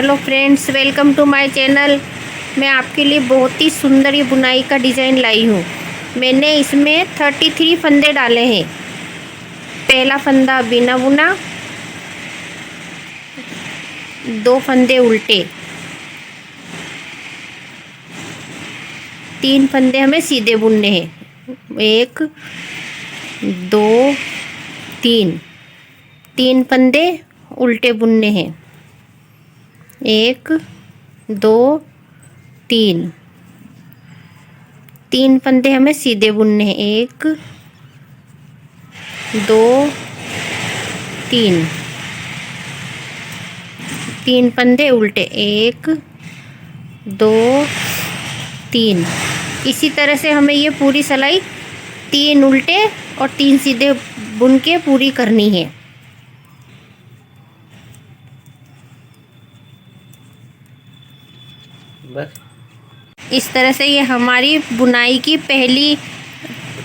Hello friends, welcome to my channel. मैं आपके लिए बहुत ही सुंदर ये बुनाई का डिज़ाइन लाई हूँ। मैंने इसमें 33 फंदे डाले हैं। पहला फंदा बिना बुना, 2 फंदे उल्टे, 3 फंदे हमें सीधे बुनने हैं। 1 2 3, 3 फंदे उल्टे बुनने हैं। 1 2 3, 3 फंदे हमें सीधे बुनने हैं। 1 2 3, 3 फंदे उल्टे। 1 2 3। इसी तरह से हमें ये पूरी सिलाई 3 उल्टे और 3 सीधे बुन के पूरी करनी है। बस इस तरह से ये हमारी बुनाई की पहली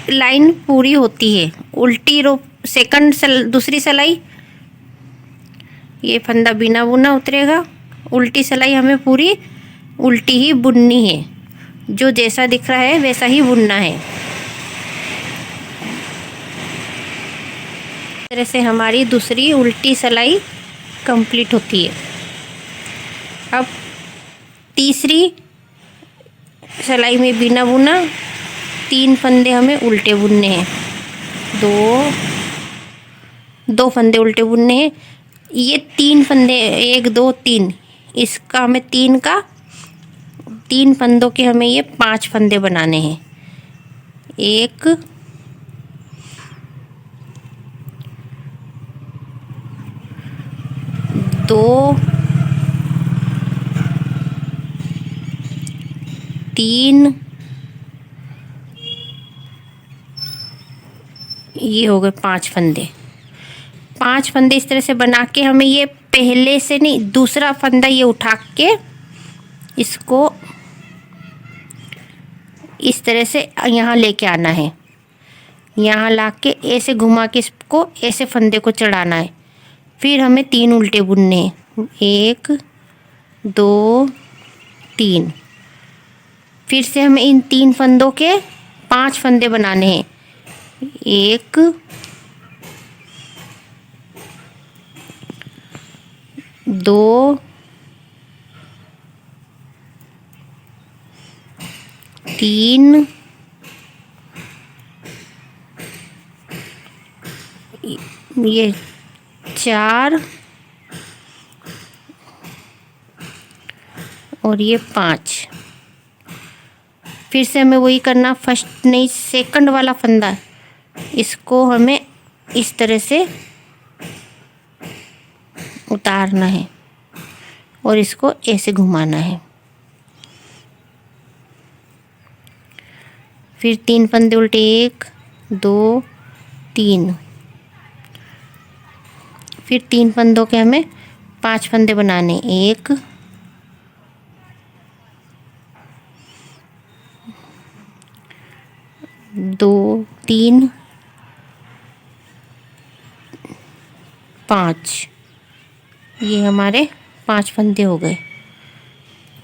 लाइन पूरी होती है। उल्टी रो दूसरी सिलाई, ये फंदा बिना बुना उतरेगा। उल्टी सिलाई हमें पूरी उल्टी ही बुननी है। जो जैसा दिख रहा है वैसा ही बुनना है। इस तरह से हमारी दूसरी उल्टी सिलाई कंप्लीट होती है। अब तीसरी सिलाई में बिना बुना 3 फंदे हमें उल्टे बुनने हैं। 2 फंदे उल्टे बुनने हैं। ये 3 फंदे 1 2 3, इसका हमें 3 फंदों के हमें ये 5 फंदे बनाने हैं। 1 2 3, ये हो गए 5 फंदे। 5 फंदे इस तरह से बना के हमें ये पहले से नहीं, दूसरा फंदा ये उठा के इसको इस तरह से यहाँ लेके आना है। यहाँ ला के ऐसे घुमा के इसको ऐसे फंदे को चढ़ाना है। फिर हमें 3 उल्टे बुनने हैं। 1 2 3। फिर से हमें इन 3 फंदों के 5 फंदे बनाने हैं। 1 2 3, ये 4 और ये 5। फिर से हमें वही करना, फर्स्ट नहीं सेकंड वाला फंदा, इसको हमें इस तरह से उतारना है और इसको ऐसे घुमाना है। फिर 3 फंदे उल्टे, 1 2 3। फिर 3 फंदों के हमें 5 फंदे बनाने। 1 2 3 5। ये हमारे 5 फंदे हो गए।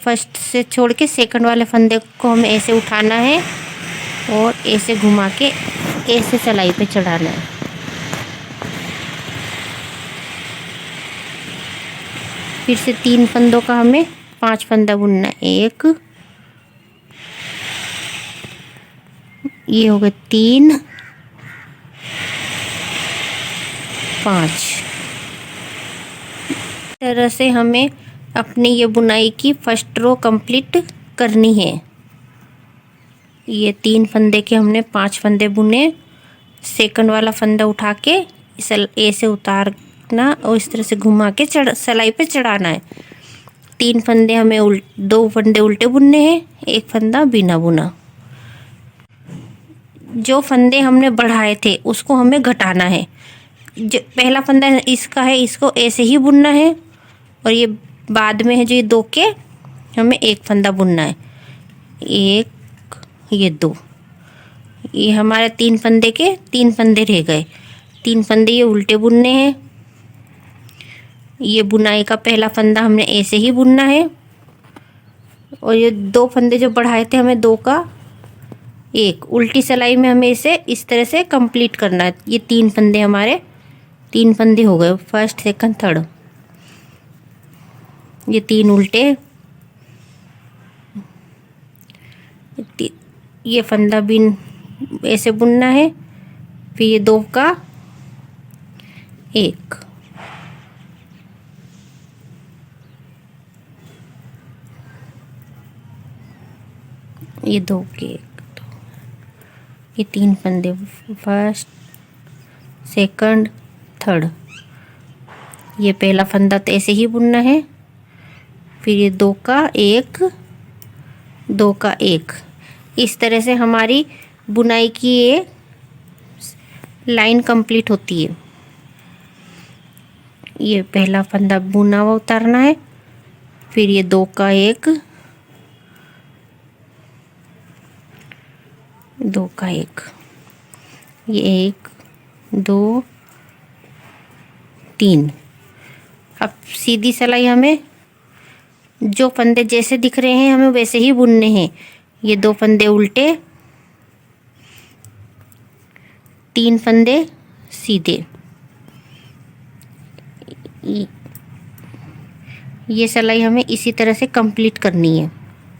फर्स्ट से छोड़ के सेकंड वाले फंदे को हमें ऐसे उठाना है और ऐसे घुमा के ऐसे सिलाई पे चढ़ाना है। फिर से 3 फंदों का हमें 5 फंदा बुनना है। 1, ये हो गए 3 5। इस तरह से हमें अपनी ये बुनाई की फर्स्ट रो कंप्लीट करनी है। ये 3 फंदे के हमने 5 फंदे बुने। सेकंड वाला फंदा उठा के ऐसे उतारना और इस तरह से घुमा के सिलाई पे चढ़ाना है। 3 फंदे हमें 2 फंदे उल्टे बुनने हैं, 1 फंदा बिना बुना। जो फंदे हमने बढ़ाए थे उसको हमें घटाना है। जो पहला फंदा इसका है, इसको ऐसे ही बुनना है और ये बाद में है जो ये 2 के हमें 1 फंदा बुनना है। 1 ये 2, ये हमारे 3 फंदे के 3 फंदे रह गए। 3 फंदे ये उल्टे बुनने हैं ये बुनाई का पहला फंदा हमने ऐसे ही बुनना है, और ये 2 फंदे जो बढ़ाए थे हमें 2 का 1 उल्टी सिलाई में हमें इसे इस तरह से कंप्लीट करना है। ये 3 फंदे हमारे 3 फंदे हो गए, फर्स्ट सेकंड थर्ड, ये 3 उल्टे, ये फंदा बिन ऐसे बुनना है, फिर ये 2 का 1, ये 2 के 1, ये 3 फंदे, फर्स्ट सेकंड थर्ड, ये पहला फंदा तो ऐसे ही बुनना है, फिर ये 2 का 1 2 का 1, इस तरह से हमारी बुनाई की ये लाइन कंप्लीट होती है। ये पहला फंदा बुना हुआ उतारना है, फिर ये 2 का 1 2 का 1, ये 1 2 3। अब सीधी सिलाई हमें जो फंदे जैसे दिख रहे हैं हमें वैसे ही बुनने हैं। ये 2 फंदे उल्टे, 3 फंदे सीधे, ये सिलाई हमें इसी तरह से कंप्लीट करनी है।